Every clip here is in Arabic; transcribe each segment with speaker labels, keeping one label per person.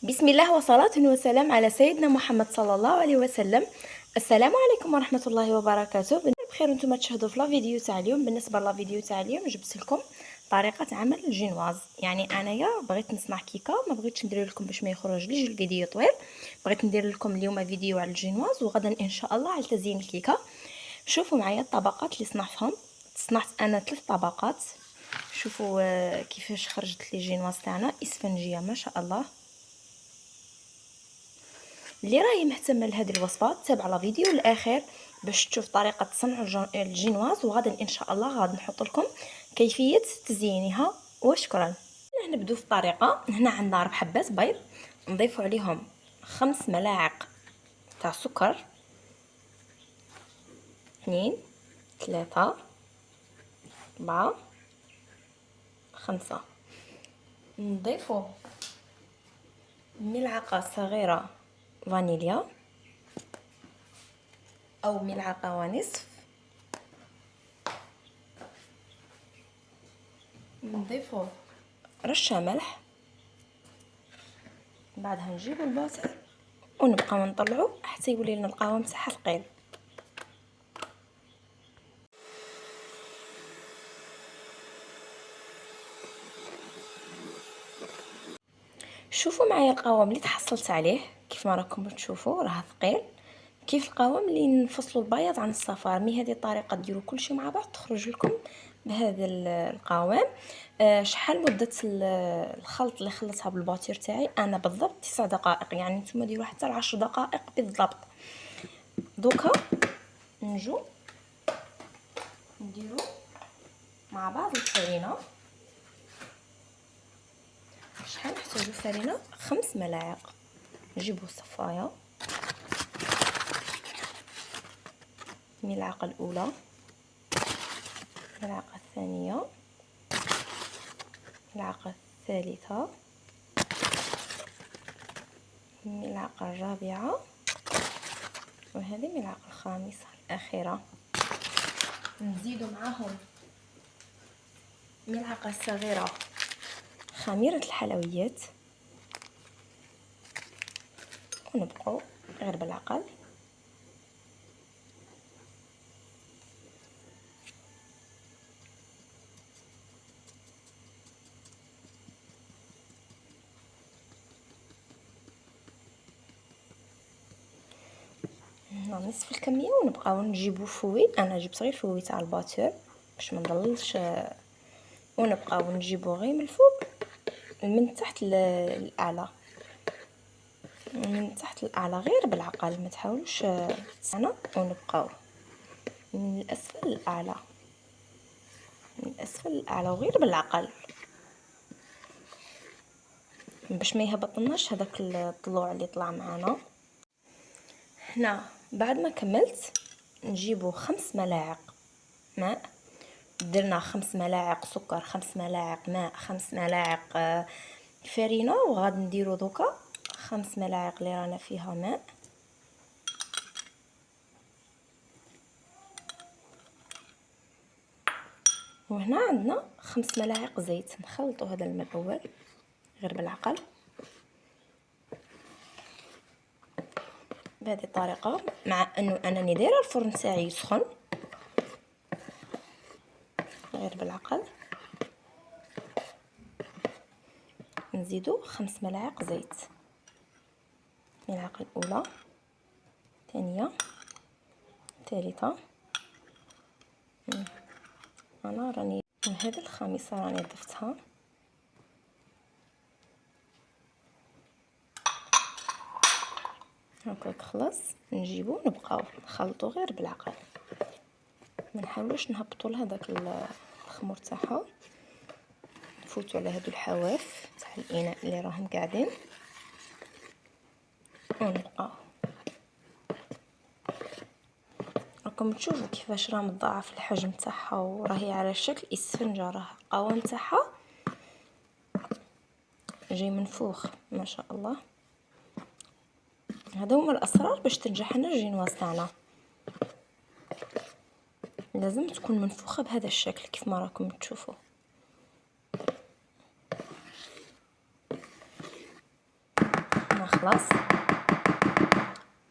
Speaker 1: بسم الله وصلاة وسلام على سيدنا محمد صلى الله عليه وسلم. السلام عليكم ورحمة الله وبركاته. بخير نتوما تشاهدوا في لا فيديو تاع اليوم. بالنسبه لا فيديو تاع اليوم جبت لكم طريقه عمل الجينواز. يعني انايا بغيت نصنع كيكه، ما بغيتش ندير لكم باش ما يخرج ليش الفيديو طويل. بغيت ندير لكم اليوم فيديو على الجينواز وغدا ان شاء الله على تزيين الكيكه. شوفوا معايا الطبقات اللي صنعتهم. صنعت انا 3 طبقات. شوفوا كيفاش خرجت لي الجينواز تاعنا اسفنجيه ما شاء الله. اللي راهي مهتمه لهذه الوصفه تابع لا فيديو للاخر باش تشوف طريقه صنع الجينواز، وغدا ان شاء الله غادي نحط لكم كيفيه تزيينها. وشكرا. نبدو في الطريقه. هنا عندنا 4 حبات بيض، نضيفوا عليهم 5 ملاعق تاع سكر، 2 3 4 5. نضيفوا ملعقه صغيره فانيليا او ملعقه ونصف. نضيفوا رشه ملح. بعدها نجيبوا الباتر ونبقاو نطلعوا حتى يولي لنا القوام تاعها ثقيل. شوفوا معايا القوام اللي تحصلت عليه، كيف ما راكم تشوفوا راه ثقيل. كيف القوام اللي نفصلوا البياض عن الصفار. مي هذه الطريقه ديروا كل شيء مع بعض تخرج لكم بهذا القوام. شحال مده الخلط اللي خلطتها بالباتير تاعي انا بالضبط 9 دقائق، يعني نتوما ديروا حتى 10 دقائق بالضبط. دوكا نجو نديروا مع بعض الفرينه. شحال نحتاجو فرينه؟ 5 ملاعق. نجيبو صفايه، الملعقه الاولى، الملعقه الثانيه، الملعقه الثالثه، الملعقه الرابعه، وهذه الملعقه الخامسه الاخيره. نزيدو معاهم ملعقه صغيره خميره الحلويات، ونبقوا غير بالعقل. هنا نصف الكميه، ونبقاو نجيبو فوي. انا جبت غير فوي تاع الباتور باش ما نضللش، ونبقاو نجيبو غير من الفوق من تحت الاعلى، من تحت الاعلى غير بالعقل، ما تحاولوش تسعنا. ونبقاو من الاسفل للاعلى، من الاسفل للاعلى وغير بالعقل باش ما يهبطناش هذاك الطلوع اللي طلع معنا. هنا بعد ما كملت نجيبو 5 ملاعق ماء. درنا 5 ملاعق سكر، 5 ملاعق ماء، 5 ملاعق فرينه. وغادي نديرو دوكا 5 ملاعق اللي رانا فيها ماء، وهنا عندنا 5 ملاعق زيت. نخلطوا هذا الماء الاول غير بالعقل بهذه الطريقه، مع انه انني دايره الفرن تاعي يسخن. غير بالعقل نزيدو 5 ملاعق زيت. الملعقه الاولى، الثانيه، الثالثه، انا راني هذه الخامسه راني ضفتها. هكاك خلاص. نجيبو نبقاو نخلطو غير بالعقل، ما نحاولوش نهبطوا لهذاك الخمر تاعها، نفوتوا على هادو الحواف تاع الاناء اللي راهم قاعدين، ونبقاو. راكم تشوفوا كيفاش راه مضاعف الحجم تاعها وراهي على شكل اسفنجه. راه القوام تاعها جاي منفوخ ما شاء الله. هذا هما الاسرار باش تنجح لنا الجينواز تاعنا. لازم تكون منفوخه بهذا الشكل كيف ما راكم تشوفوا. خلاص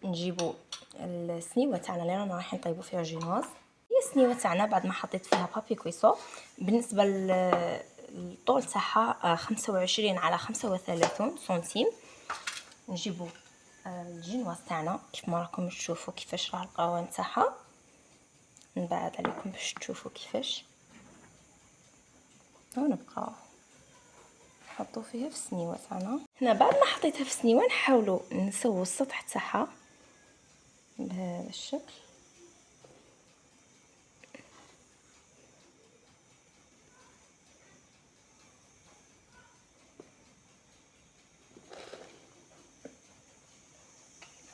Speaker 1: نجيبوا السنيوه تاعنا اللي رانا رايحين نطيبوا فيها الجينواز. هي السنيوه تاعنا بعد ما حطيت فيها بابي كويسو، بالنسبه للطول تاعها 25 على 35 سنتيم. نجيبوا الجينواز تاعنا كيف ما راكم تشوفوا كيفاش راه القوام تاعها، نبعد عليكم باش تشوفوا كيفاش، ونبقى نحطوا فيها في السنيوه تاعنا. هنا بعد ما حطيتها في السنيوه نحاولوا نسووا السطح تاعها بهذا الشكل.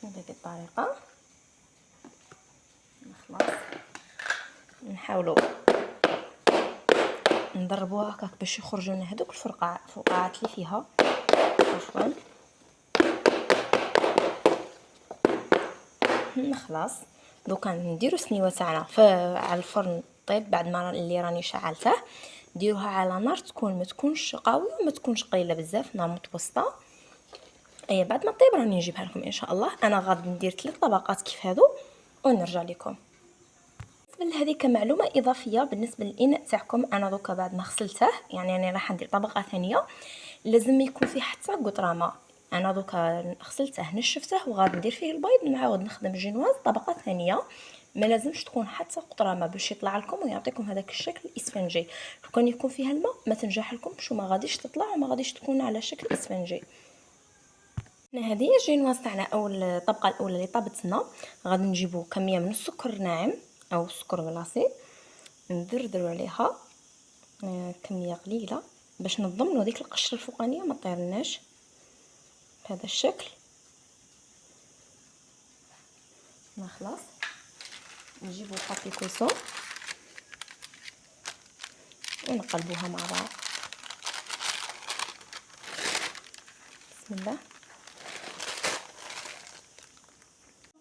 Speaker 1: بهذه الطريقه خلاص نحاولوا نضربوها هكاك باش يخرجوا لنا هذوك الفقاعات اللي فيها. عفوا خلاص دوكا نديروا السنيوه تاعنا على الفرن طيب بعد ما اللي راني شعلته. ديروها على نار ما تكونش قويه وما تكونش قليله بزاف، نار متوسطه. اي بعد ما طيب راني نجيبها لكم ان شاء الله. انا غادي ندير 3 طبقات كيف هادو ونرجع لكم. بالنسبه لهذه كمعلومه اضافيه بالنسبه للاناء تاعكم، انا دوكا بعد ما غسلته يعني انا راح ندير طبقه ثانيه لازم يكون فيه حتى قطره ماء. انا دوكا غسلته نشفته وغادي ندير فيه البيض، نعاود نخدم الجينواز طبقه ثانيه. ما لازمش تكون حتى قطره ماء باش يطلع لكم ويعطيكم هذاك الشكل الاسفنجي. كون يكون فيها الماء ما تنجح لكمش وما غاديش تطلع وما غاديش تكون على شكل اسفنجي. هذه هي الجينواز تاعنا او الطبقه الاولى اللي طابت لنا. غادي نجيبوا كميه من السكر ناعم او سكر غلاصي، ندردروا عليها كميه قليله باش نضمنوا ديك القشره الفوقانيه ما طيرناش بهذا الشكل. خلاص نجيبوا بابي كويسون ونقلبوها مع بعض. بسم الله.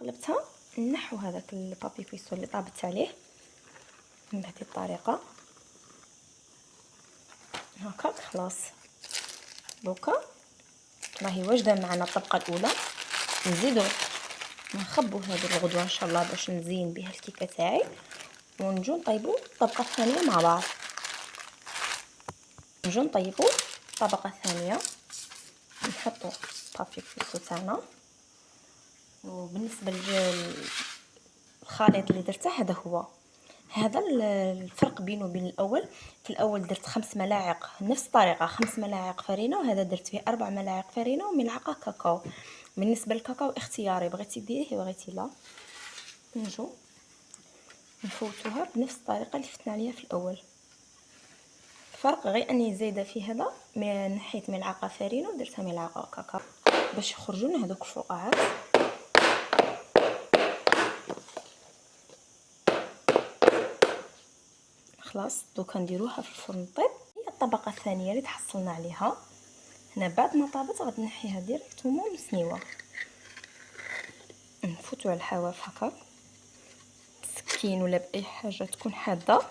Speaker 1: قلبتها نحو هذاك البابي كويسون اللي طابت عليه بهذه الطريقه هكاك. خلاص دوكا راهي واجده معنا الطبقه الاولى. نزيدوا نخبوا هذه الغدوه ان شاء الله باش نزين بها الكيكه تاعي، ونجو نطيبوا الطبقه الثانيه مع بعض. نجو نطيبوا الطبقه الثانيه، نحطوا بابي كويسو تاعنا. وبالنسبه للخليط اللي درته هذا الفرق بينه وبين الاول. في الاول درت 5 ملاعق نفس الطريقه، 5 ملاعق فرينه، وهذا درت فيه 4 ملاعق فرينه وملعقه كاكاو. بالنسبه للكاكاو اختياري، بغيتي ديريه بغيتي لا. نجو نفوتوها بنفس الطريقه اللي فتنا عليها في الاول. الفرق غير اني زايده في هذا نحيت ملعقه فرينه ودرتها ملعقه كاكاو باش يخرجوا لنا هذوك الفقاعات. خلاص دوكا نديروها في الفرن طيب. هي الطبقه الثانيه اللي تحصلنا عليها. هنا بعد ما طابت غادي نحيها ديريكتومون من السنيوه، نفوتوا على الحواف هكا بسكين ولا باي حاجه تكون حاده.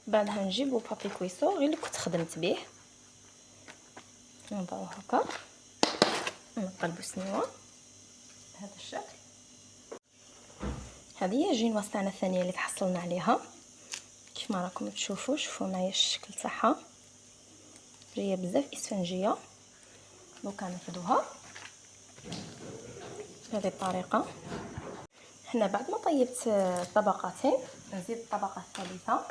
Speaker 1: بعدها نجيبوا بابي كويسو غير اللي كنت خدمت به، نضعوه هكا ونقلبوا السنيوه بهذا الشكل. هذه هي الجينواز تاعنا الثانيه اللي تحصلنا عليها. كيف ما راكم تشوفوا، شوفوا معايا الشكل تاعها جايه بزاف اسفنجيه. دوكا نفدوها بهذه الطريقه. هنا بعد ما طيبت طبقتين نزيد الطبقه الثالثه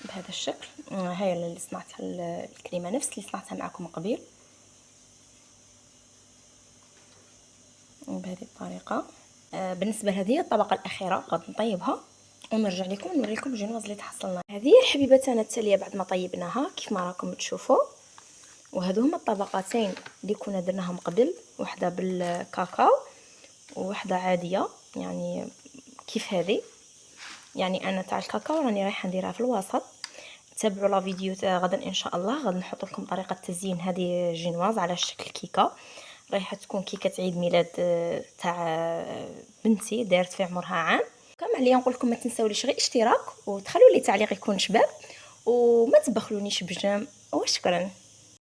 Speaker 1: بهذا الشكل. هاي اللي صنعتها الكريمه نفس اللي صنعتها معكم قبل بهذه الطريقه. بالنسبه لهذه الطبقه الاخيره غادي نطيبها ونرجع لكم نوريكم الجينواز اللي تحصلنا. هذه الحبيبات انا التاليه بعد ما طيبناها كيف ما راكم تشوفوا. وهذو هما الطبقتين اللي كنا درناهم قبل، وحده بالكاكاو وواحده عاديه يعني كيف هذه. يعني انا تاع الكاكاو راني رايحه نديرها في الوسط. تابعوا لا فيديو غدا ان شاء الله، غادي نحط لكم طريقه تزيين هذه الجينواز على شكل كيكه. رايحه تكون كيكه عيد ميلاد تاع بنتي دارت في عمرها عام. عليا نقول لكم ما تنساوليش غير اشتراك، وتخلوا لي تعليق يكون شباب، وما تبخلونيش بجام، وشكرا.